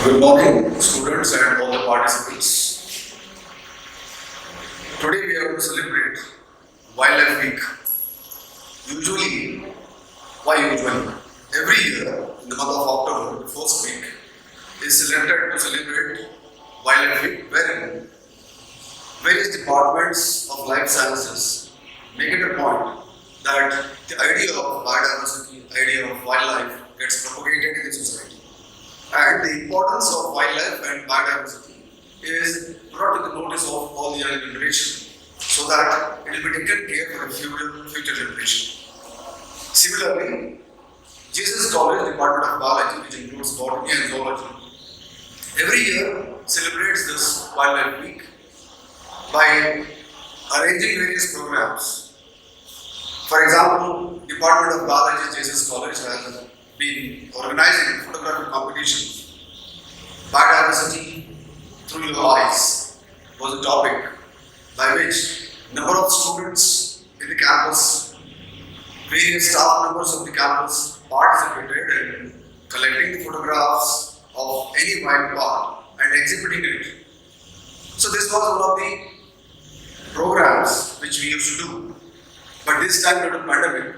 Good morning, students and all the participants. Today we are going to celebrate Wildlife Week. Usually, every year in the month of October, the first week is selected to celebrate Wildlife Week, wherein various departments of life sciences make it a point that the idea of biodiversity, idea of wildlife gets propagated in the society. And the importance of wildlife and biodiversity is brought to the notice of all the young generation so that it will be taken care for the future generation. Similarly, Jesus College Department of Biology, which includes botany and zoology, every year celebrates this Wildlife Week by arranging various programs. For example, Department of Biology, Jesus College has been organizing photographic competitions. Biodiversity through your eyes was a topic by which number of students in the campus, various staff members of the campus participated in collecting the photographs of any wild part and exhibiting it. So this was one of the programs which we used to do. But this time due to the pandemic,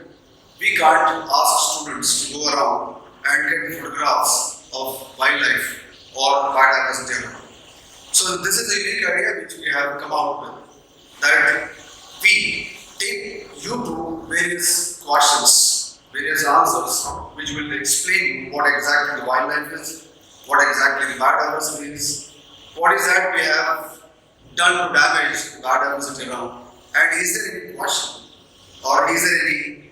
we can't ask students to go around and get photographs of wildlife or biodiversity. So this is a unique idea which we have come out with, that we take you to various questions, various answers, which will explain what exactly the wildlife is, what exactly the biodiversity is, what is that we have done to damage the biodiversity around, and is there any question or is there any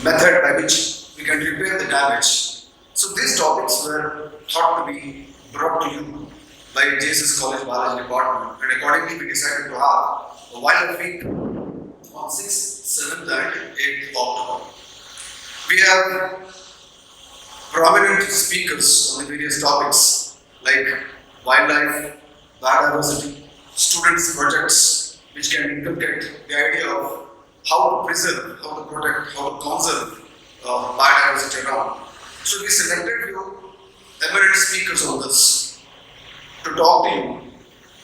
method by which we can repair the damage. So these topics were thought to be brought to you by Jesus College Biology Department, and accordingly we decided to have a Wildlife Week on 6th, 7th and 8th October. We have prominent speakers on the various topics like wildlife, biodiversity, students' projects which can inculcate the idea of how to preserve, how to protect, how to conserve biodiversity around. So we selected few eminent speakers on this to talk to you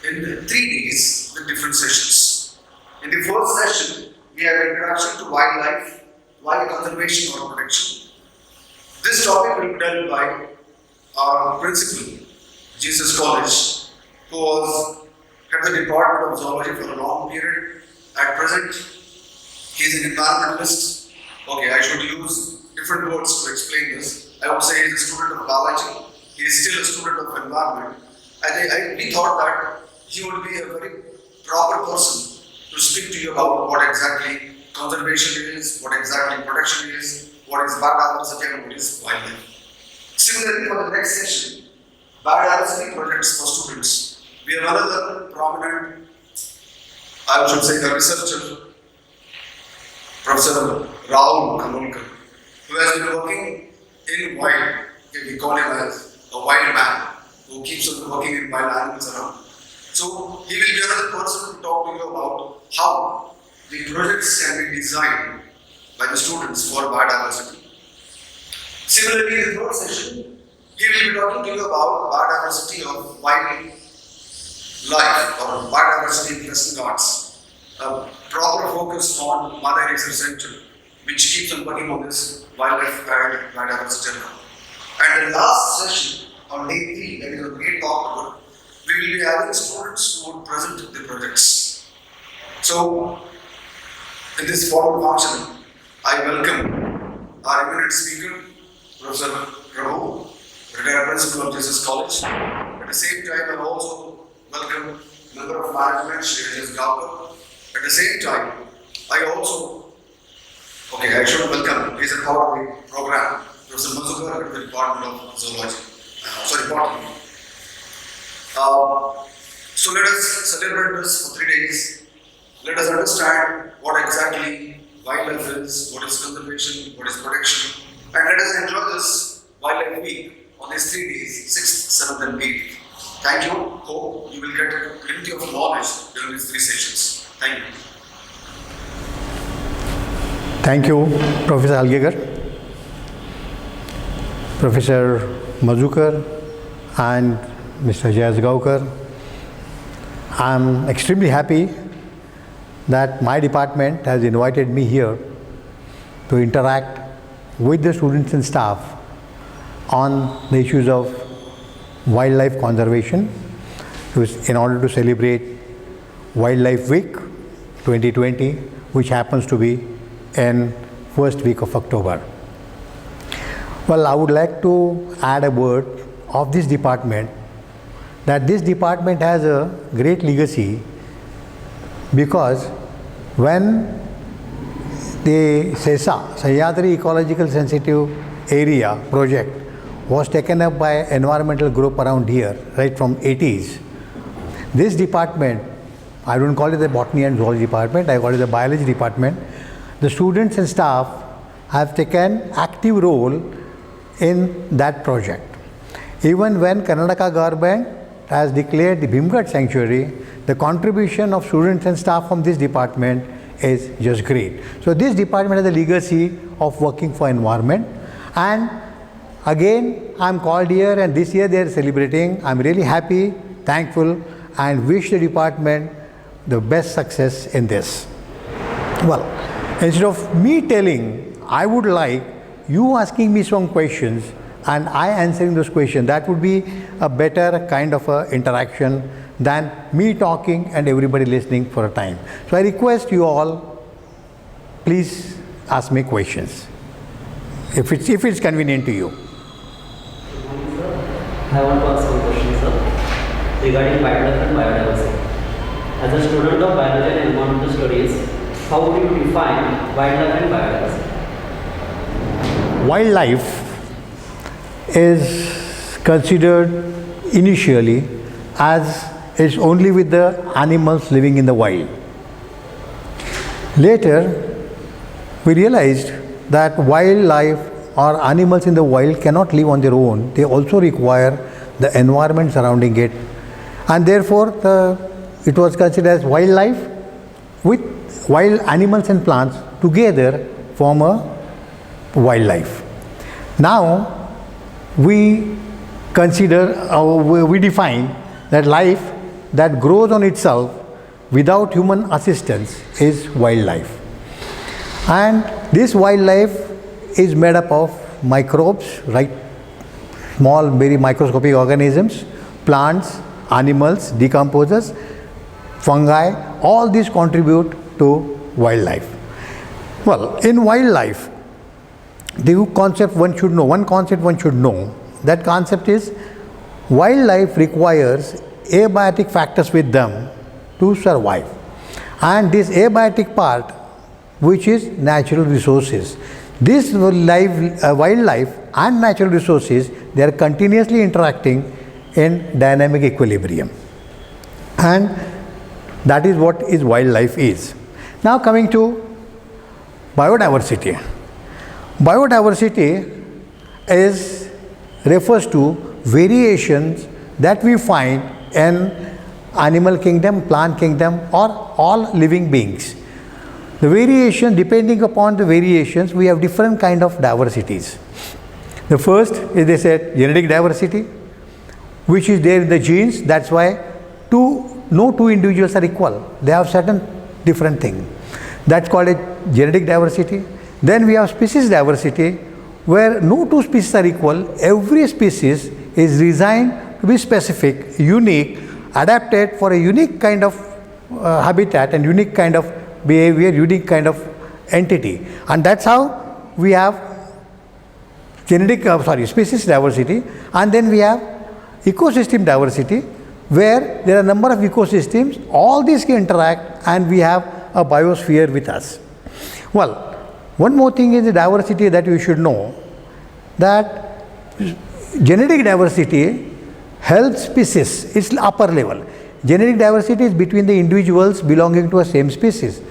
in 3 days with different sessions. In the first session, we have introduction to wildlife, wild conservation or protection. This topic will be done by our principal, Jesus College, who was at the Department of Zoology for a long period. At present, he is an environmentalist. Okay, I should use different words to explain this. I would say he is a student of biology. He is still a student of environment. We thought that he would be a very proper person to speak to you about what exactly conservation is, what exactly protection is, what is biodiversity and what is wildlife. Similarly, for the next session, biodiversity projects for students. We have another prominent, I should say, the researcher, Professor Rahul Kanolkar, who has been working in wild. We call him as a wild man who keeps on working in wild animals around. So he will be another person to talk to you about how the projects can be designed by the students for biodiversity. Similarly, in the third session, he will be talking to you about biodiversity of wildlife or biodiversity in Western Ghats. A proper focus on Mother Nature Center, which keeps on working on this wildlife and biodiversity. And the last session on day 3, that is on 8th October, we will be having students who would present the projects. So, in this formal function, I welcome our eminent speaker, Professor Prabhu, retired principal of Jesus College. At the same time, I also welcome member of management, Shri Rajesh Gawkar. At the same time, I should welcome, he is a part of the program, Professor Mazukar at the Department of Zoology, Botany. So let us celebrate this for 3 days. Let us understand what exactly wildlife is, what is conservation, what is protection, and let us enjoy this Wildlife Week on these 3 days, 6th, 7th and 8th. Thank you. Hope you will get plenty of knowledge during these 3 sessions. Thank you. Thank you, Professor Algegar, Professor Mazukar, and Mr. Jayas Gaukar. I'm extremely happy that my department has invited me here to interact with the students and staff on the issues of wildlife conservation in order to celebrate Wildlife Week 2020, which happens to be in first week of October. Well, I would like to add a word of this department, that this department has a great legacy, because when the SESA, Sahyadri Ecological Sensitive Area project, was taken up by an environmental group around here, right from 80s, this department, I don't call it the botany and zoology department, I call it the biology department, the students and staff have taken active role in that project. Even when Karnataka government has declared the Bhimghat sanctuary, the contribution of students and staff from this department is just great. So this department has a legacy of working for environment, and again I'm called here, and this year they are celebrating. I'm really happy, thankful, and wish the department the best success in this. Well, instead of me telling, I would like you asking me some questions and I answering those questions. That would be a better kind of a interaction than me talking and everybody listening for a time. So I request you all, please ask me questions if it's convenient to you. I want to ask one question, sir, regarding wildlife and biodiversity. As a student of biology and environmental studies, how would you define wildlife and biodiversity? Wildlife is considered initially as it's only with the animals living in the wild. Later, we realized that wildlife or animals in the wild cannot live on their own. They also require the environment surrounding it, and therefore it was considered as wildlife with wild animals and plants together form a wildlife. Now we consider, we define that life that grows on itself without human assistance is wildlife. And this wildlife is made up of microbes, right? Small, very microscopic organisms, plants, animals, decomposers, fungi, all these contribute to wildlife. Well, in wildlife, the concept one should know, that concept is wildlife requires abiotic factors with them to survive. And this abiotic part, which is natural resources, this wildlife and natural resources, they are continuously interacting in dynamic equilibrium, and that is what is wildlife is. Now coming to biodiversity. Biodiversity refers to variations that we find in animal kingdom, plant kingdom, or all living beings. The variation, depending upon the variations, we have different kind of diversities. The first is, they said, genetic diversity, which is there in the genes. That's why no two individuals are equal. They have certain different things. That's called a genetic diversity. Then we have species diversity, where no two species are equal. Every species is designed to be specific, unique, adapted for a unique kind of habitat and unique kind of behavior, unique kind of entity. And that's how we have species diversity. And then we have ecosystem diversity, where there are a number of ecosystems, all these can interact, and we have a biosphere with us. Well, one more thing is the diversity that you should know, that genetic diversity helps species, it's upper level. Genetic diversity is between the individuals belonging to a same species.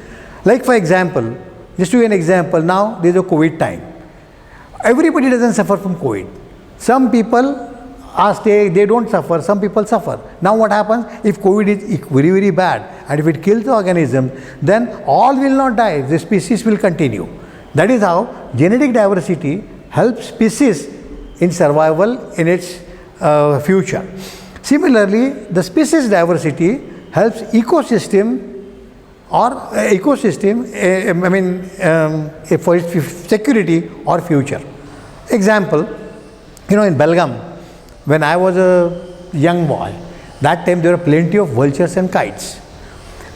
Like for example, just to give an example, now there is a COVID time. Everybody doesn't suffer from COVID. Some people they don't suffer, some people suffer. Now what happens? If COVID is very, very bad, and if it kills the organism, then all will not die, the species will continue. That is how genetic diversity helps species in survival in its future. Similarly, the species diversity helps ecosystem for its security or future. Example, in Belgaum, when I was a young boy, that time there were plenty of vultures and kites.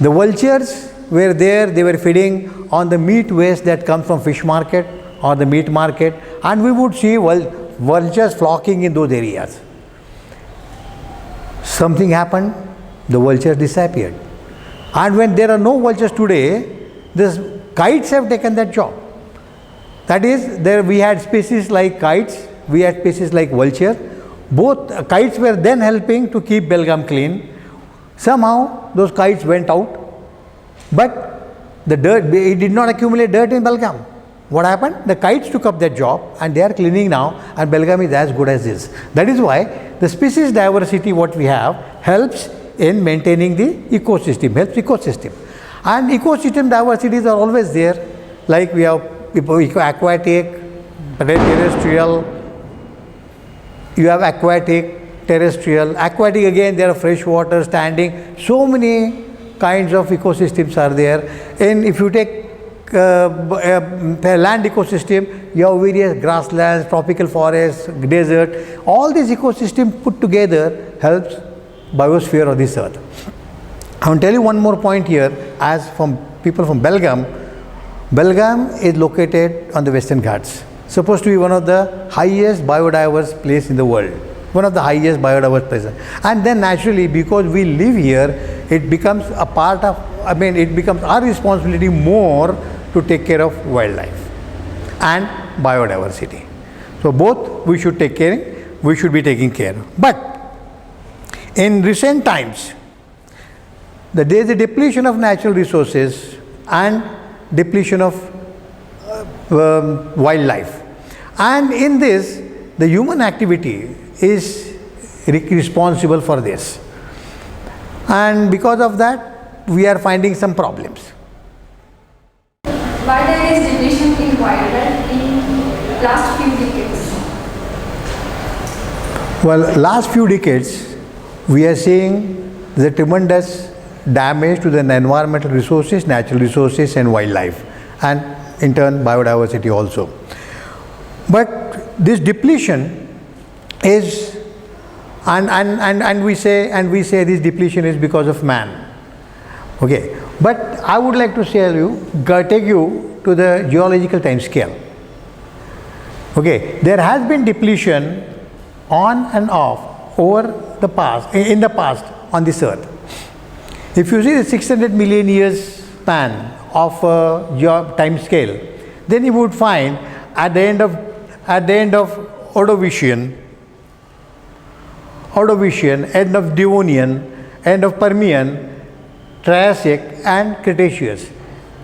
The vultures were there, they were feeding on the meat waste that comes from fish market or the meat market, and we would see vultures flocking in those areas. Something happened, the vultures disappeared. And when there are no vultures today, these kites have taken that job. That is, there we had species like kites, we had species like vulture. Both kites were then helping to keep Belgaum clean. Somehow those kites went out, but the dirt, it did not accumulate dirt in Belgaum. What happened? The kites took up that job and they are cleaning now, and Belgaum is as good as this. That is why the species diversity what we have helps in maintaining the ecosystem, helps ecosystem. And ecosystem diversities are always there, like we have aquatic, terrestrial, you have aquatic, terrestrial. Aquatic again, there are freshwater, standing, so many kinds of ecosystems are there. And if you take land ecosystem, you have various grasslands, tropical forests, desert. All these ecosystems put together helps biosphere of this earth. I will tell you one more point here, as from people from Belgaum. Belgaum is located on the Western Ghats, supposed to be one of the highest biodiverse place in the world, one of the highest biodiverse places. And then naturally, because we live here, it becomes a part of, it becomes our responsibility more to take care of wildlife and biodiversity. So both we should take care, we should be taking care. But in recent times, there is a depletion of natural resources and depletion of wildlife. And in this, the human activity is responsible for this. And because of that, we are finding some problems. Why there is depletion in wildlife in last few decades? Well, last few decades, we are seeing the tremendous damage to the environmental resources, natural resources and wildlife, and in turn biodiversity also. But this depletion is, and we say this depletion is because of man. Okay, but I would like to take you to the geological time scale. Okay, there has been depletion on and off in the past on this earth. If you see the 600 million years span of time scale, then you would find at the end of Ordovician, end of Devonian, end of Permian, Triassic and Cretaceous.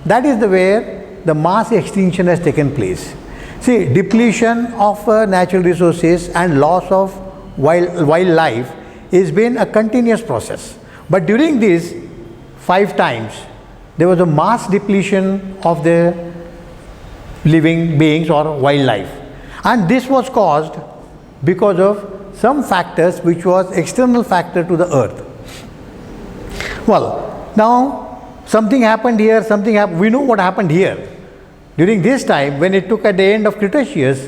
That is where the mass extinction has taken place. See, depletion of natural resources and loss of wildlife has been a continuous process. But during this 5 times, there was a mass depletion of the living beings or wildlife. And this was caused because of some factors which was external factor to the earth. Well, now something happened here, we know what happened here. During this time, when it took at the end of Cretaceous,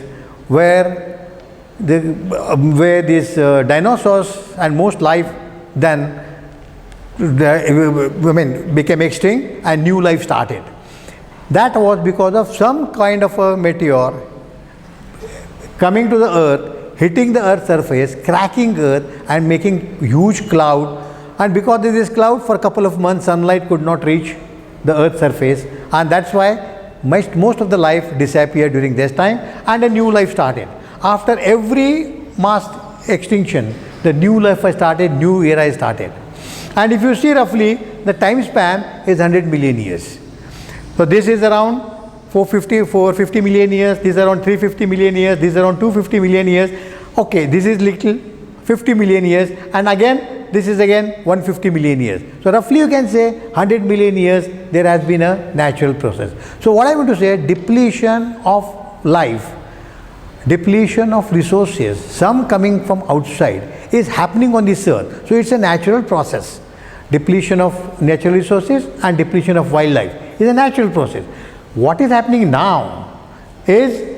where these dinosaurs and most life then became extinct and new life started. That was because of some kind of a meteor coming to the earth, hitting the earth's surface, cracking earth and making huge cloud. And because of this cloud, for a couple of months sunlight could not reach the earth's surface, and that's why most of the life disappeared during this time and a new life started. After every mass extinction, the new life has started, new era has started. And if you see roughly, the time span is 100 million years. So this is around 450 million years, this is around 350 million years, this is around 250 million years. Okay, this is little 50 million years, and again this is again 150 million years. So roughly you can say 100 million years there has been a natural process. So what I want to say, depletion of life depletion of resources, some coming from outside, is happening on this earth. So it's a natural process. Depletion of natural resources and depletion of wildlife is a natural process. What is happening now is,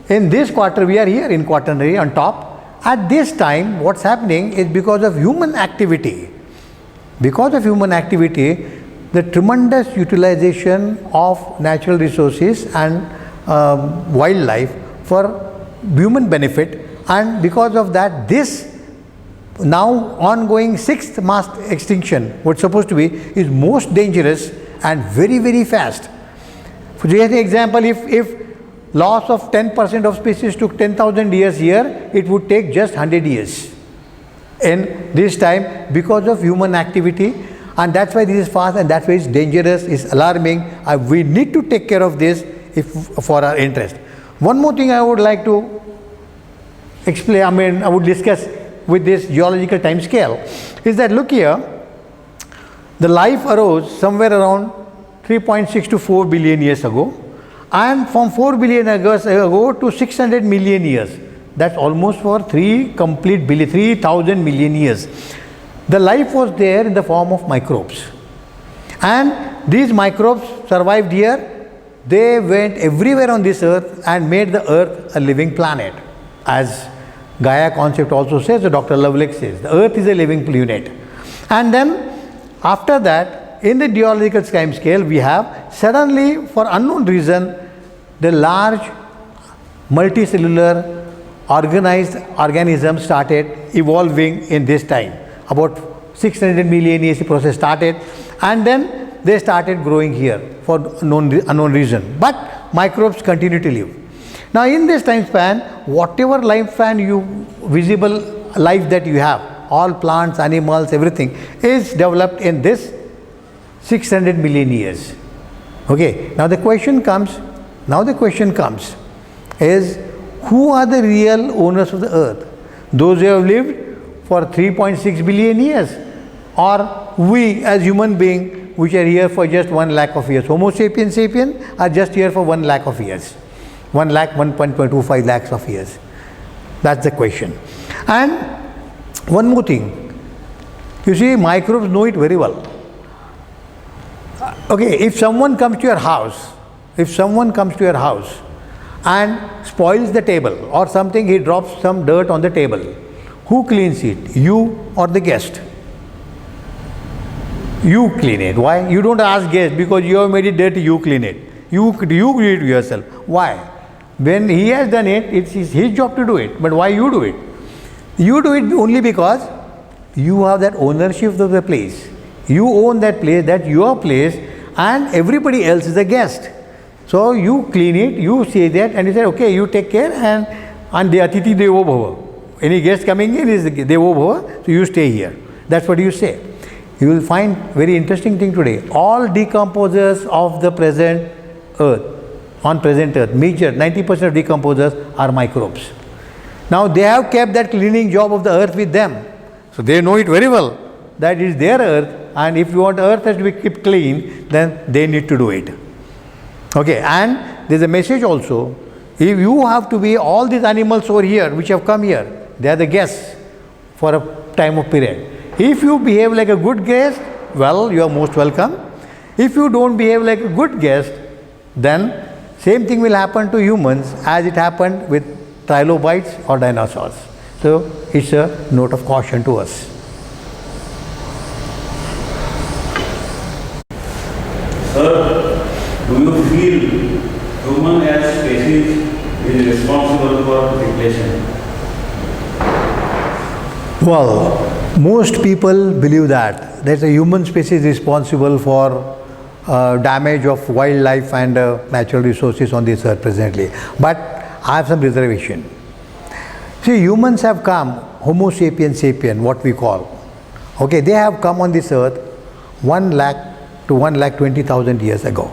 in this quarter, we are here in Quaternary on top. At this time, what's happening is because of human activity. Because of human activity, the tremendous utilization of natural resources and wildlife for human benefit, and because of that, this now ongoing sixth mass extinction, what's supposed to be, is most dangerous and very, very fast. For example, if loss of 10% of species took 10,000 years here, it would take just 100 years in this time because of human activity, and that's why this is fast, and that's why it's dangerous, it's alarming. We need to take care of this for our interest. One more thing I would like to explain, I would discuss with this geological time scale, is that, look here, the life arose somewhere around 3.6 to 4 billion years ago, and from 4 billion years ago to 600 million years. That's almost for 3,000 million years. The life was there in the form of microbes. And these microbes survived here. They went everywhere on this earth and made the earth a living planet. As Gaia concept also says, Dr. Lovelock says, the earth is a living unit. And then after that, in the geological time scale, we have suddenly, for unknown reason, the large multicellular organized organisms started evolving in this time. About 600 million years the process started, and then they started growing here for unknown reason. But microbes continue to live. Now in this time span, whatever visible life that you have, all plants, animals, everything is developed in this 600 million years. Okay, now the question comes is, who are the real owners of the earth? Those who have lived for 3.6 billion years, or we as human beings which are here for just 1 lakh of years? Homo sapiens are just here for 1 lakh of years. 1.25 lakhs of years. That's the question. And one more thing, you see, microbes know it very well. Okay, if someone comes to your house and spoils the table or something, he drops some dirt on the table, who cleans it? You or the guest? You clean it. Why? You don't ask guest because you have made it dirty, you clean it. You do it yourself. Why? When he has done it, it's his job to do it. But why you do it? You do it only because you have that ownership of the place. You own that place, that's your place, and everybody else is a guest. So you clean it, you say that, and you say, okay, you take care, and the Atiti Devo Bhava. Any guest coming in is Devo Bhava, so you stay here. That's what you say. You will find very interesting thing today. All decomposers of the present earth, major 90% of decomposers are microbes. Now they have kept that cleaning job of the earth with them. So they know it very well that it is their earth, and if you want earth has to be kept clean, then they need to do it. Okay, and there is a message also. If you have to be, all these animals over here which have come here, they are the guests for a time of period. If you behave like a good guest, well, you are most welcome. If you don't behave like a good guest, then same thing will happen to humans as it happened with trilobites or dinosaurs. So it's a note of caution to us. Sir, do you feel human as species is responsible for depletion? Well, most people believe that the human species is responsible for damage of wildlife and natural resources on this earth presently. But I have some reservation. See, humans have come, Homo sapiens sapien, what we call. Okay, they have come on this earth 1 lakh to 1,20,000 years ago.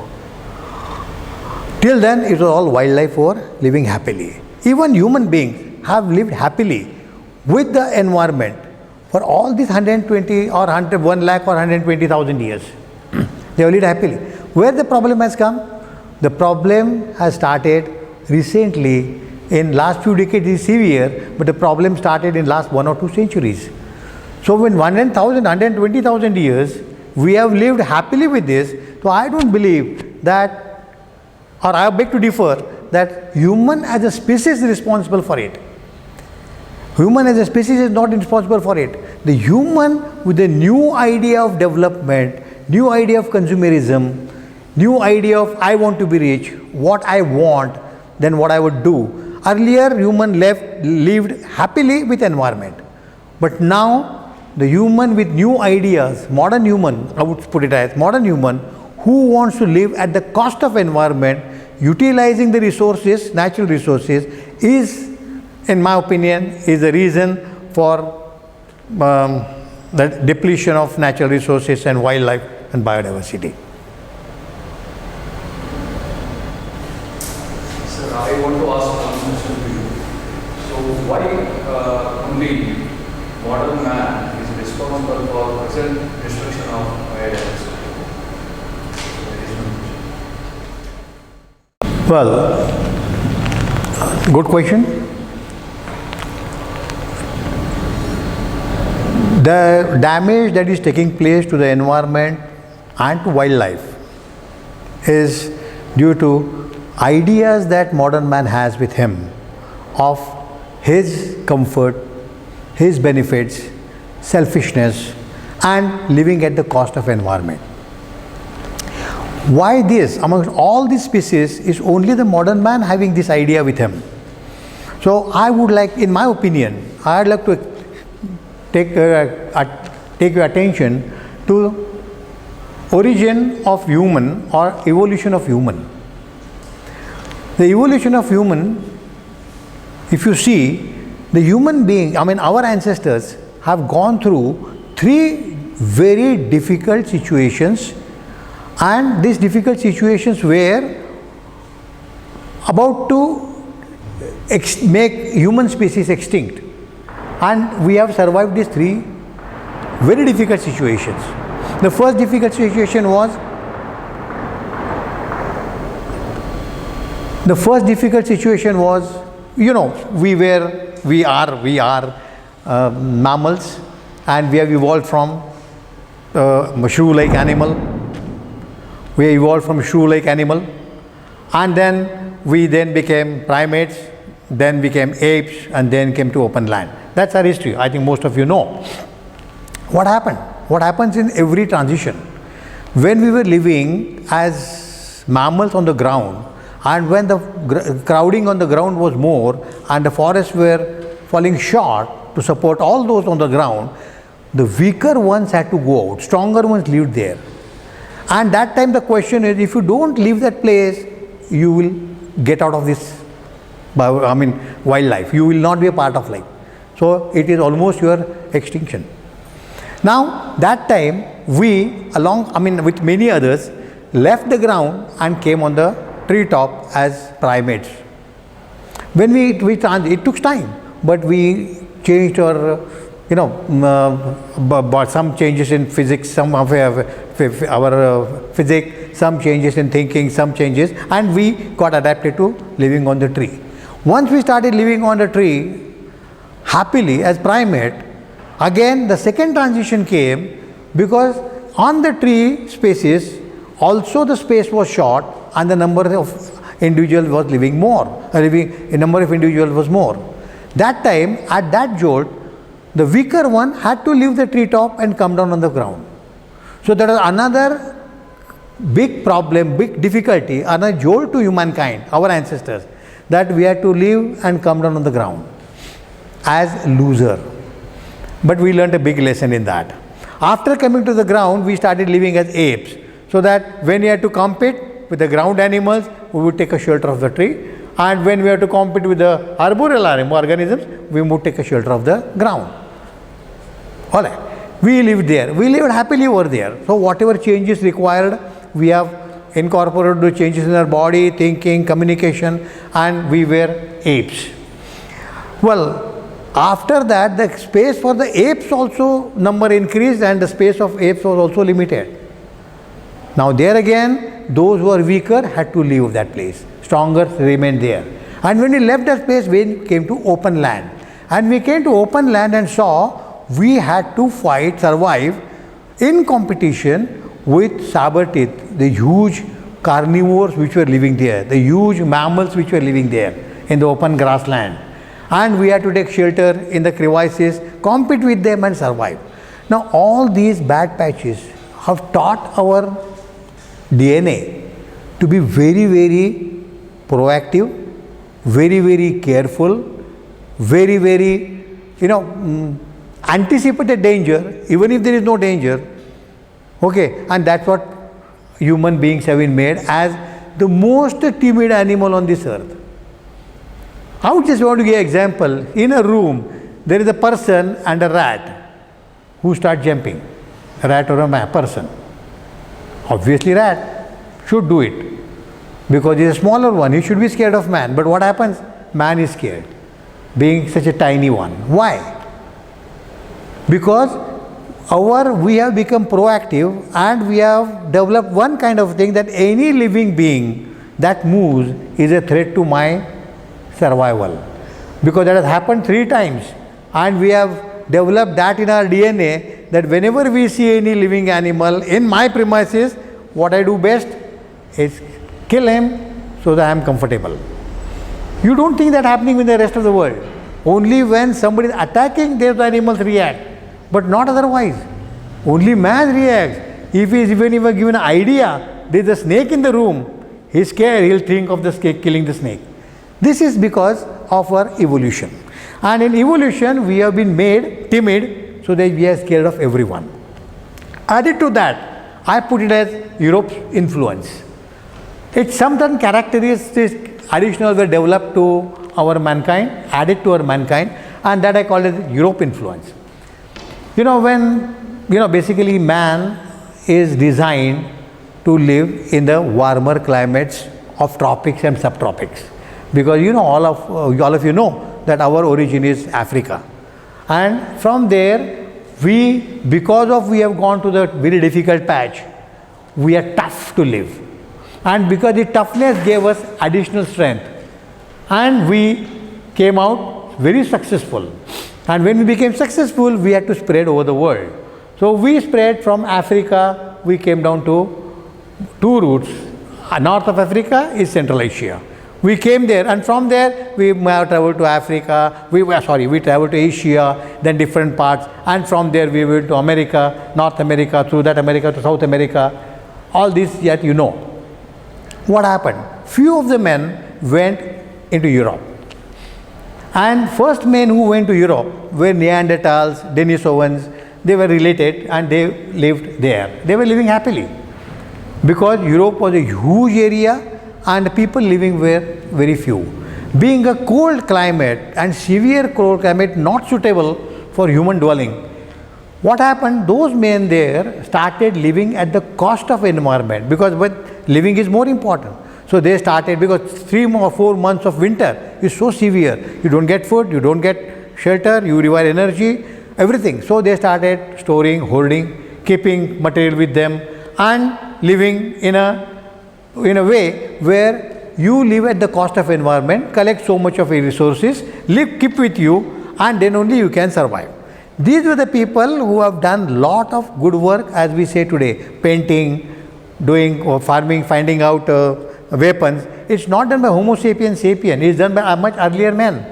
Till then, it was all wildlife or living happily. Even human beings have lived happily with the environment for all these 120 or 1 lakh or 120,000 years. They have lived happily. Where the problem has come? The problem has started recently in last few decades is severe, but the problem started in last 1 or 2 centuries. So when 100,000, 120,000 years, we have lived happily with this, so I don't believe that, or I beg to differ, that human as a species is responsible for it. Human as a species is not responsible for it. The human with a new idea of development, new idea of consumerism, new idea of I want to be rich, what I want, then what I would do. Earlier human lived happily with environment. But now the human with new ideas, modern human, I would put it as modern human, who wants to live at the cost of environment, utilizing the resources, natural resources, is, in my opinion, is the reason for the depletion of natural resources and wildlife and biodiversity. Sir, I want to ask one question to you. So, why only modern man is responsible for present destruction of biodiversity? Well, good question. The damage that is taking place to the environment and to wildlife is due to ideas that modern man has with him of his comfort, his benefits, selfishness, and living at the cost of environment. Why this? Amongst all these species, is only the modern man having this idea with him. So I would like, in my opinion, I'd like to take your attention to origin of human or evolution of human. The evolution of human, if you see, the human being, our ancestors have gone through 3 very difficult situations, and these difficult situations were about to make human species extinct, and we have survived these 3 very difficult situations. The first difficult situation was we are mammals, and we have evolved from shrew-like animal. We evolved from shrew-like animal, and then we became primates, then became apes, and then came to open land. That's our history. I think most of you know. What happened? What happens in every transition? When we were living as mammals on the ground, and when the crowding on the ground was more, and the forests were falling short to support all those on the ground, the weaker ones had to go out, stronger ones lived there. And that time the question is, if you don't leave that place, you will get out of this wildlife. You will not be a part of life. So it is almost your extinction. Now that time we, with many others, left the ground and came on the treetop as primates. When it took time, but we changed our, some changes in physics, some of our physics, some changes in thinking, some changes, and we got adapted to living on the tree. Once we started living on the tree happily as primate, again the second transition came, because on the tree species also the space was short and the number of individuals was living more, a number of individuals was more. That time, at that jolt, the weaker one had to leave the treetop and come down on the ground. So that is another big problem, big difficulty, another jolt to humankind, our ancestors, that we had to live and come down on the ground as loser. But we learned a big lesson in that. After coming to the ground, we started living as apes, so that when we had to compete with the ground animals, we would take a shelter of the tree, and when we had to compete with the arboreal organisms, we would take a shelter of the ground. All right. We lived there. We lived happily over there. So whatever changes required, we have incorporated the changes in our body, thinking, communication, and we were apes. Well, after that, the space for the apes also number increased, and the space of apes was also limited. Now there again, those who are weaker had to leave that place. Stronger remained there. And when we left that place, we came to open land. And we came to open land and saw we had to fight, survive in competition with saber teeth, the huge carnivores which were living there, the huge mammals which were living there in the open grassland. And we had to take shelter in the crevices, compete with them and survive. Now all these bad patches have taught our DNA to be very, very proactive, very, very careful, very, very, anticipate the danger, even if there is no danger. Okay, and that's what human beings have been made as the most timid animal on this earth. I would just want to give an example. In a room, there is a person and a rat who start jumping. A rat or a person. Obviously, rat should do it because he is a smaller one. He should be scared of man. But what happens? Man is scared, being such a tiny one. Why? Because we have become proactive and we have developed one kind of thing that any living being that moves is a threat to my survival. Because that has happened 3 times and we have developed that in our DNA that whenever we see any living animal in my premises, what I do best is kill him so that I am comfortable. You don't think that happening with the rest of the world. Only when somebody is attacking, those animals react, but not otherwise. Only man reacts. If he is even given an idea, there is a snake in the room, he is scared, he will think of the snake killing the snake. This is because of our evolution. And in evolution, we have been made timid so that we are scared of everyone. Added to that, I put it as Europe's influence. It's certain characteristics additional were developed to our mankind, added to our mankind, and that I call it Europe influence. Basically man is designed to live in the warmer climates of tropics and subtropics. Because all of you know that our origin is Africa. And from there, because we have gone to the very difficult patch, we are tough to live. And because the toughness gave us additional strength. And we came out very successful. And when we became successful, we had to spread over the world. So we spread from Africa, we came down to 2 routes. North of Africa is Central Asia. We came there, and from there we traveled to Africa, we traveled to Asia, then different parts, and from there we went to America, North America, through that America to South America. All this yet you know. What happened? Few of the men went into Europe. And first men who went to Europe were Neanderthals, Denisovans. They were related and they lived there. They were living happily because Europe was a huge area and the people living were very few. Being a cold climate and severe cold climate not suitable for human dwelling, what happened? Those men there started living at the cost of environment because living is more important. So they started, because 3 or 4 months of winter is so severe. You don't get food, you don't get shelter, you require energy, everything. So they started storing, holding, keeping material with them and living in a way where you live at the cost of environment, collect so much of resources, keep with you, and then only you can survive. These were the people who have done lot of good work, as we say today, painting, doing farming, finding out weapons. It's not done by Homo sapiens sapien, it's done by a much earlier men.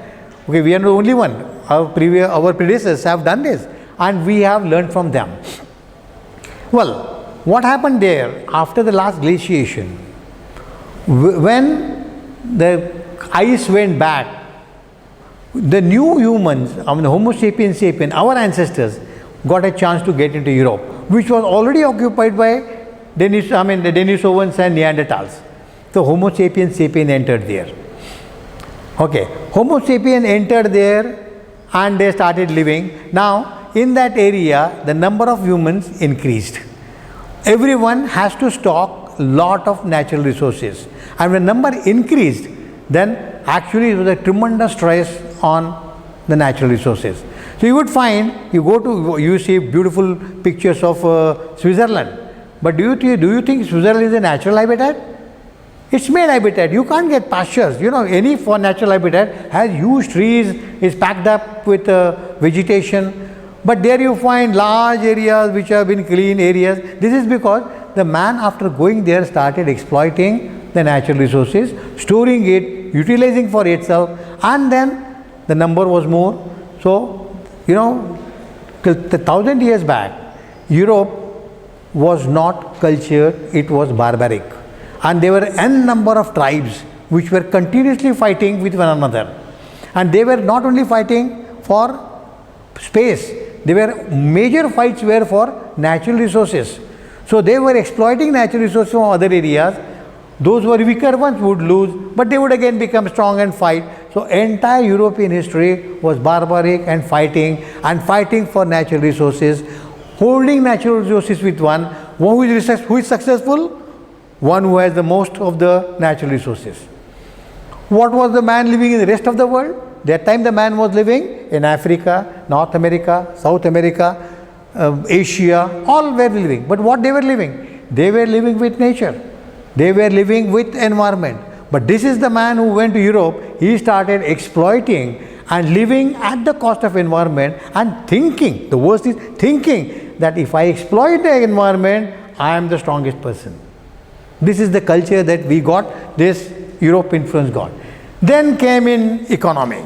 Okay, we are the only one. Our predecessors have done this and we have learned from them. Well, what happened there after the last glaciation? When the ice went back, the new humans, the Homo sapiens sapien, our ancestors, got a chance to get into Europe, which was already occupied by the Denisovans and Neanderthals. So Homo sapiens sapien entered there. Okay, Homo sapien entered there and they started living. Now, in that area, the number of humans increased. Everyone has to stock lot of natural resources. And when number increased, then actually it was a tremendous stress on the natural resources. So you would find, you see beautiful pictures of Switzerland. But do you think Switzerland is a natural habitat? It's made habitat. You can't get pastures. You know, any for natural habitat has huge trees, is packed up with vegetation. But there you find large areas which have been clean areas. This is because the man, after going there, started exploiting the natural resources, storing it, utilizing for itself, and then the number was more. So, you know, 1,000 years back, Europe was not cultured, it was barbaric. And there were n number of tribes which were continuously fighting with one another. And they were not only fighting for space, there were major fights were for natural resources. So they were exploiting natural resources from other areas. Those who were weaker ones would lose, but they would again become strong and fight. So entire European history was barbaric and fighting for natural resources, holding natural resources with one who is successful, one who has the most of the natural resources. What was the man living in the rest of the world? That time the man was living in Africa, North America, South America, Asia, all were living. But what they were living? They were living with nature. They were living with environment. But this is the man who went to Europe. He started exploiting and living at the cost of environment and thinking, the worst is thinking that if I exploit the environment, I am the strongest person. This is the culture that we got, this Europe influence got. Then came in economy.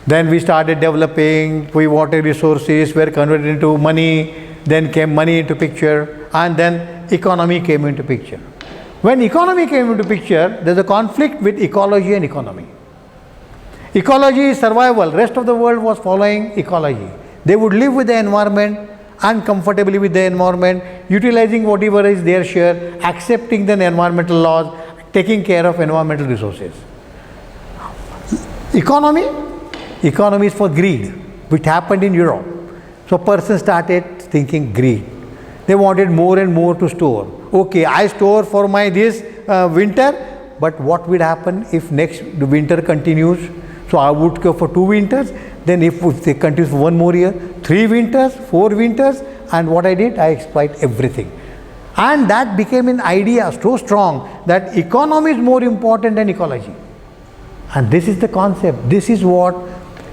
Then we started developing, we water resources were converted into money, then came money into picture, and then economy came into picture. When economy came into picture, there is a conflict with ecology and economy. Ecology is survival, rest of the world was following ecology. They would live with the environment and comfortably with the environment, utilizing whatever is their share, accepting the environmental laws, taking care of environmental resources. Economy is for greed, which happened in Europe. So persons started thinking greed. They wanted more and more to store. Okay, I store for my this winter, but what will happen if next winter continues? So I would go for 2 winters, then if they continue for 1 more year, 3 winters, 4 winters, and what I did, I exploit everything. And that became an idea so strong that economy is more important than ecology. And this is the concept. This is what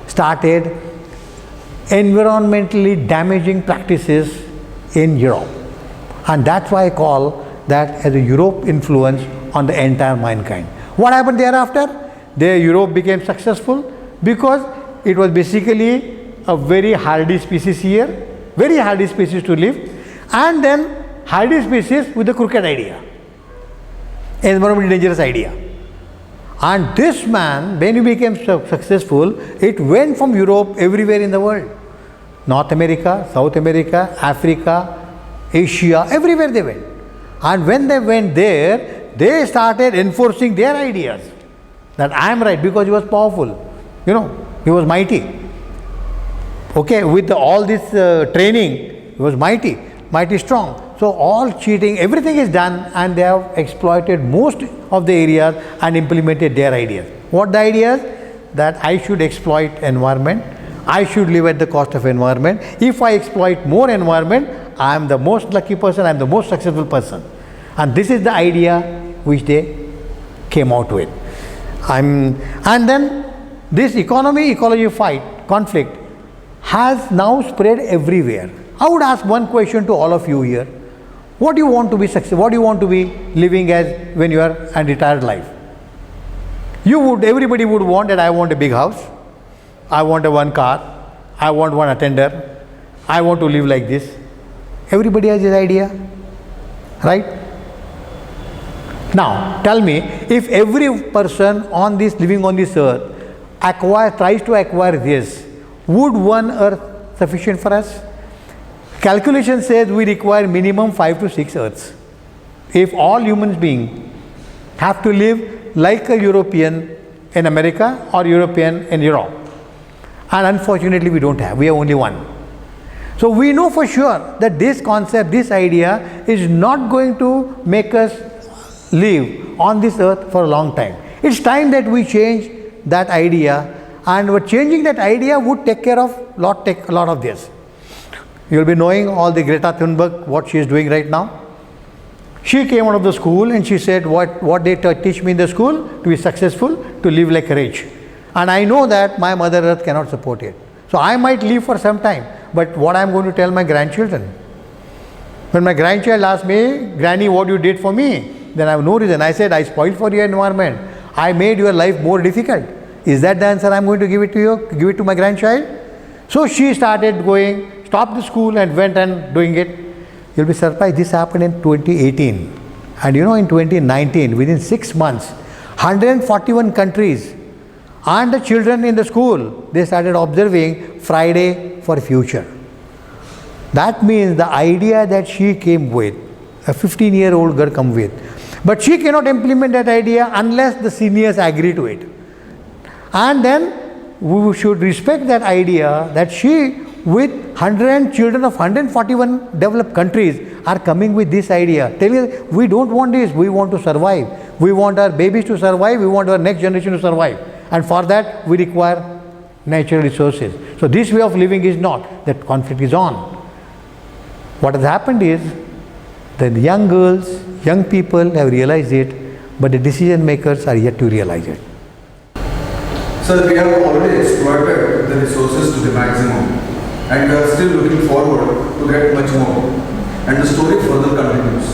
started environmentally damaging practices in Europe. And that's why I call that as a Europe influence on the entire mankind. What happened thereafter? Europe became successful because it was basically a very hardy species here, very hardy species to live, and then hardy species with a crooked idea, environmentally dangerous idea. And this man, when he became successful, it went from Europe everywhere in the world. North America, South America, Africa, Asia, everywhere they went. And when they went there, they started enforcing their ideas that I am right because he was powerful, you know, he was mighty. Okay, with all this training, he was mighty strong. So all cheating, everything is done, and they have exploited most of the areas and implemented their ideas. What the ideas? That I should exploit environment, I should live at the cost of environment. If I exploit more environment, I am the most lucky person, I am the most successful person. And this is the idea which they came out with. And then this ecology conflict has now spread everywhere. I would ask one question to all of you here. What do you want to be successful? What do you want to be living as when you are in retired life? Everybody would want that I want a big house, I want a 1 car, I want 1 attender, I want to live like this. Everybody has this idea, right? Now, tell me, if every person living on this earth tries to acquire this, would 1 earth sufficient for us? Calculation says we require minimum 5 to 6 earths. If all human beings have to live like a European in America or European in Europe, and unfortunately we don't have, we have only 1. So we know for sure that this concept, this idea is not going to make us live on this earth for a long time. It's time that we change that idea, and changing that idea would take care of a lot of this. You will be knowing all the Greta Thunberg, what she is doing right now. She came out of the school and she said, what they teach me in the school? To be successful, to live like a rich. And I know that my Mother Earth cannot support it. So I might live for some time, but what I am going to tell my grandchildren? When my grandchild asked me, Granny, what you did for me? Then I have no reason. I said, I spoiled for your environment. I made your life more difficult. Is that the answer I am going to give it to you? Give it to my grandchild? So she started going, stopped the school and went and doing it. You'll be surprised, this happened in 2018. And you know, in 2019, within 6 months, 141 countries and the children in the school, they started observing Friday for Future. That means the idea that she came with, a 15-year-old girl come with, but she cannot implement that idea unless the seniors agree to it. And then we should respect that idea that she, with 100 children of 141 developed countries, are coming with this idea, telling us, we don't want this, we want to survive. We want our babies to survive, we want our next generation to survive. And for that, we require natural resources. So this way of living is not, that conflict is on. What has happened is, the young girls, young people have realized it, but the decision makers are yet to realize it. Sir, we have already exploited the resources to the maximum and we are still looking forward to get much more. And the story further continues.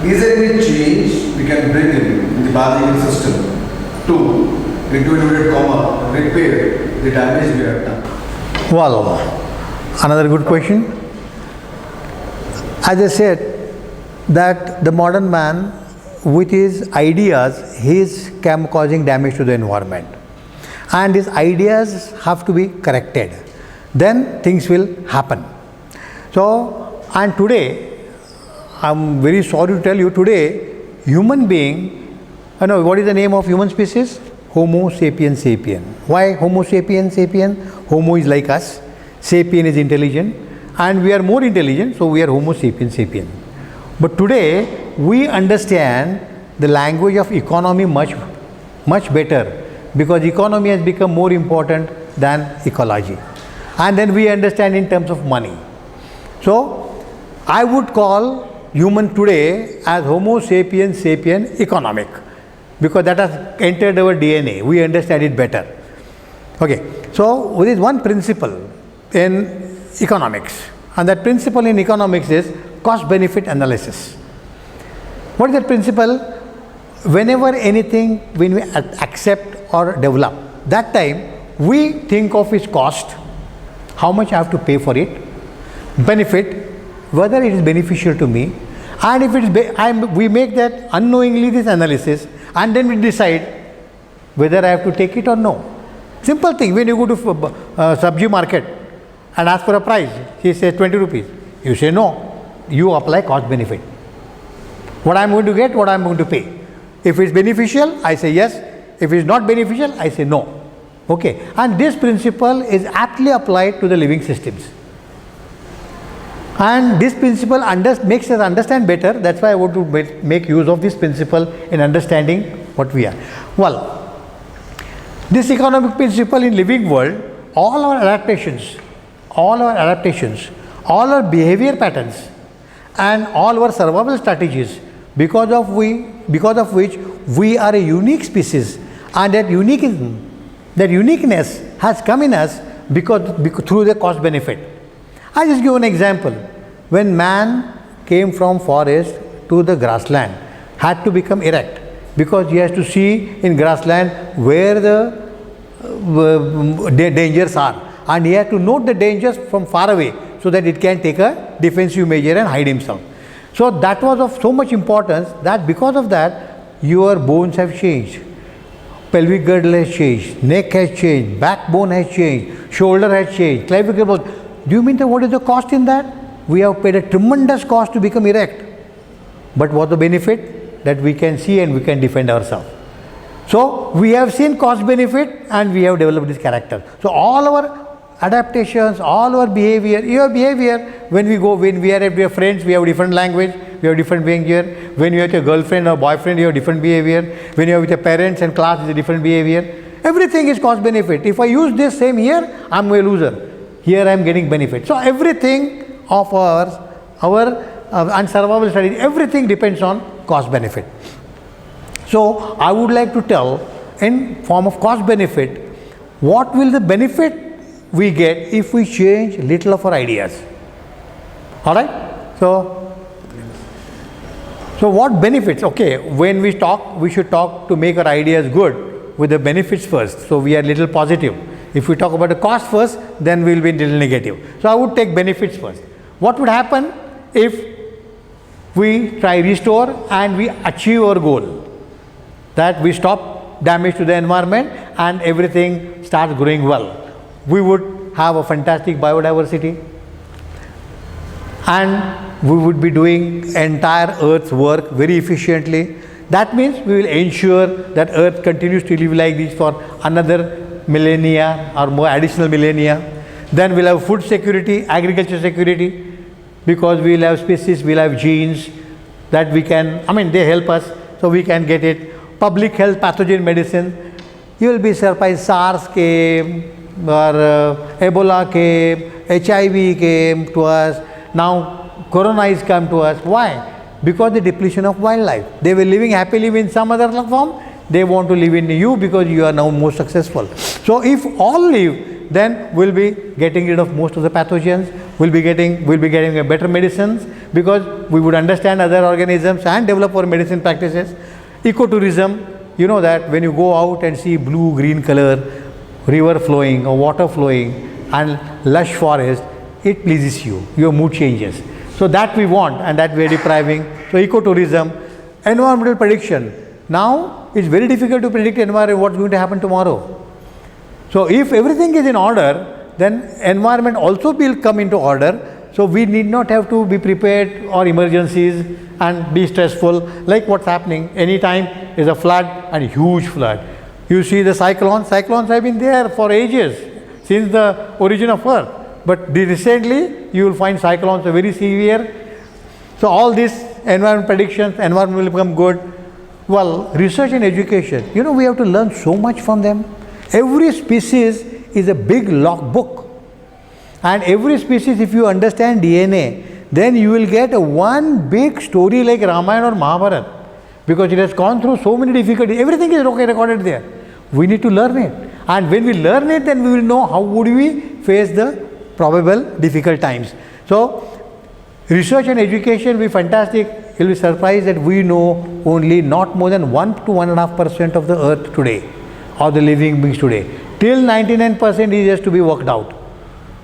Is there any change we can bring in the Bharat system to, into inverted comma, repair the damage we have done? Well, another good question. As I said, that the modern man, with his ideas, he is causing damage to the environment. And his ideas have to be corrected. Then things will happen. So, and today, I'm very sorry to tell you, today, human being, what is the name of human species? Homo sapiens sapien. Why Homo sapiens sapien? Homo is like us, sapien is intelligent, and we are more intelligent, so we are Homo sapiens sapien. But today, we understand the language of economy much better, because economy has become more important than ecology. And then we understand in terms of money. So, I would call human today as Homo sapiens sapien economic, because that has entered our DNA. We understand it better. Okay. So, there is one principle in economics, and that principle in economics is cost-benefit analysis. What is that principle? Whenever anything, when we accept or develop, that time we think of its cost, how much I have to pay for it, benefit, whether it is beneficial to me, and if it is, we make that unknowingly this analysis, and then we decide whether I have to take it or no. Simple thing. When you go to Sabji market and ask for a price, she says 20 rupees. You say no. You apply cost benefit. What I am going to get, what I am going to pay. If it is beneficial, I say yes. If it is not beneficial, I say no. Okay. And this principle is aptly applied to the living systems. And this principle makes us understand better. That's why I want to make use of this principle in understanding what we are. Well, this economic principle in living world, all our adaptations, all our behavior patterns, and all our survival strategies, because of which we are a unique species, and that uniqueness has come in us because through the cost benefit. I just give an example. When man came from forest to the grassland, had to become erect, because he has to see in grassland where the dangers are, and he has to note the dangers from far away, so that it can take a defensive measure and hide himself. So that was of so much importance that because of that, your bones have changed. Pelvic girdle has changed, neck has changed, backbone has changed, shoulder has changed, clavicle bone. Do you mean that what is the cost in that? We have paid a tremendous cost to become erect. But what the benefit? That we can see and we can defend ourselves. So we have seen cost benefit and we have developed this character. So all our adaptations, all our behavior, your behavior, when we are with your friends, we have different language, we have different behavior. When you are with your girlfriend or boyfriend, you have different behavior. When you are with your parents and class, is a different behavior. Everything is cost benefit. If I use this same here, I am a loser. Here I am getting benefit. So everything of our and survival studies, everything depends on cost benefit. So I would like to tell in form of cost benefit, what will the benefit we get if we change little of our ideas. All right? So what benefits? Okay, when we talk, we should talk to make our ideas good with the benefits first. So we are little positive. If we talk about the cost first, then we will be little negative. So I would take benefits first. What would happen if we try restore and we achieve our goal? That we stop damage to the environment and everything starts growing well. We would have a fantastic biodiversity and we would be doing entire Earth's work very efficiently. That means we will ensure that Earth continues to live like this for another millennia or more additional millennia. Then we'll have food security, agriculture security, because we'll have species, we'll have genes that we can, they help us, so we can get it. Public health, pathogen medicine, you will be surprised, SARS came, or Ebola came, HIV came to us, now Corona has come to us. Why? Because the depletion of wildlife. They were living happily in some other form, they want to live in you because you are now more successful. So if all live, then we'll be getting rid of most of the pathogens, we'll be getting a better medicines, because we would understand other organisms and develop our medicine practices. Ecotourism, you know that when you go out and see blue, green color, river flowing or water flowing and lush forest, it pleases you, your mood changes. So that we want and that we are depriving. So ecotourism, environmental prediction. Now it's very difficult to predict what's going to happen tomorrow. So if everything is in order, then environment also will come into order. So we need not have to be prepared or emergencies and be stressful like what's happening. Anytime is a flood and huge flood. You see the cyclones have been there for ages, since the origin of Earth. But recently you will find cyclones are very severe. So all these environment predictions, environment will become good. Well, research and education, we have to learn so much from them. Every species is a big logbook. And every species, if you understand DNA, then you will get one big story like Ramayana or Mahabharata, because it has gone through so many difficulties. Everything is recorded there. We need to learn it. And when we learn it, then we will know how would we face the probable difficult times. So, research and education will be fantastic. You will be surprised that we know only not more than 1 to 1.5% of the earth today, or the living beings today. Till 99% is just to be worked out.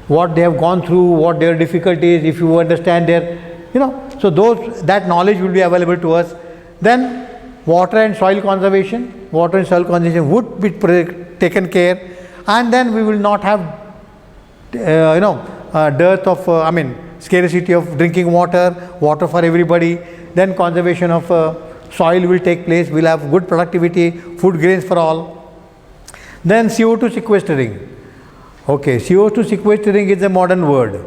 What they have gone through, what their difficulties, if you understand their, so that knowledge will be available to us. Then water and soil conservation would be taken care, and then we will not have, dearth of, scarcity of drinking water for everybody. Then conservation of soil will take place, we'll have good productivity, food grains for all. Then CO2 sequestering. Okay, CO2 sequestering is a modern word.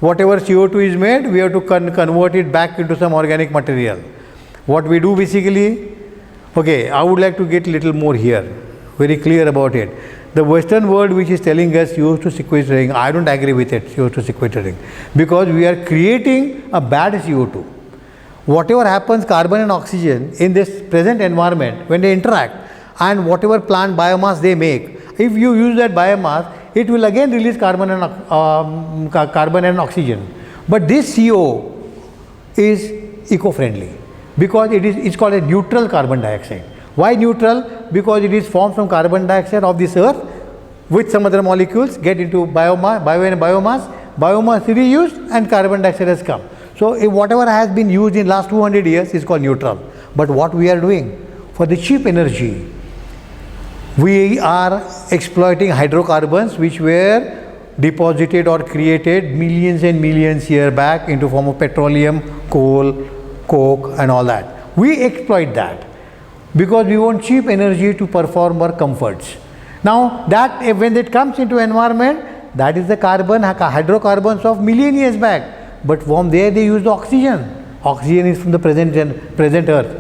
Whatever CO2 is made, we have to convert it back into some organic material. What we do basically, okay, I would like to get a little more here, very clear about it. The Western world which is telling us CO2 sequestering, I don't agree with it, CO2 sequestering, because we are creating a bad CO2. Whatever happens, carbon and oxygen in this present environment, when they interact, and whatever plant biomass they make, if you use that biomass, it will again release carbon and oxygen. But this CO is eco-friendly, because it's called a neutral carbon dioxide. Why neutral? Because it is formed from carbon dioxide of this earth with some other molecules, get into biomass is reused and carbon dioxide has come. So if whatever has been used in last 200 years is called neutral. But what we are doing for the cheap energy, we are exploiting hydrocarbons which were deposited or created millions and millions years back into form of petroleum, coal, coke and all that. We exploit that because we want cheap energy to perform our comforts. Now that when it comes into environment, that is the hydrocarbons of million years back. But from there they use the oxygen. Oxygen is from the present earth.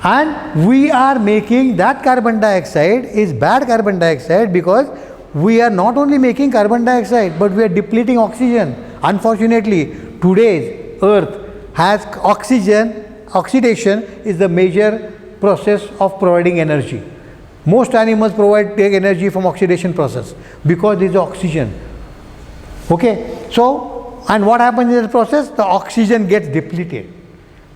And we are making that carbon dioxide is bad carbon dioxide, because we are not only making carbon dioxide, but we are depleting oxygen. Unfortunately, today's Earth has oxidation is the major process of providing energy. Most animals take energy from oxidation process because there is oxygen. Okay, so and what happens in this process? The oxygen gets depleted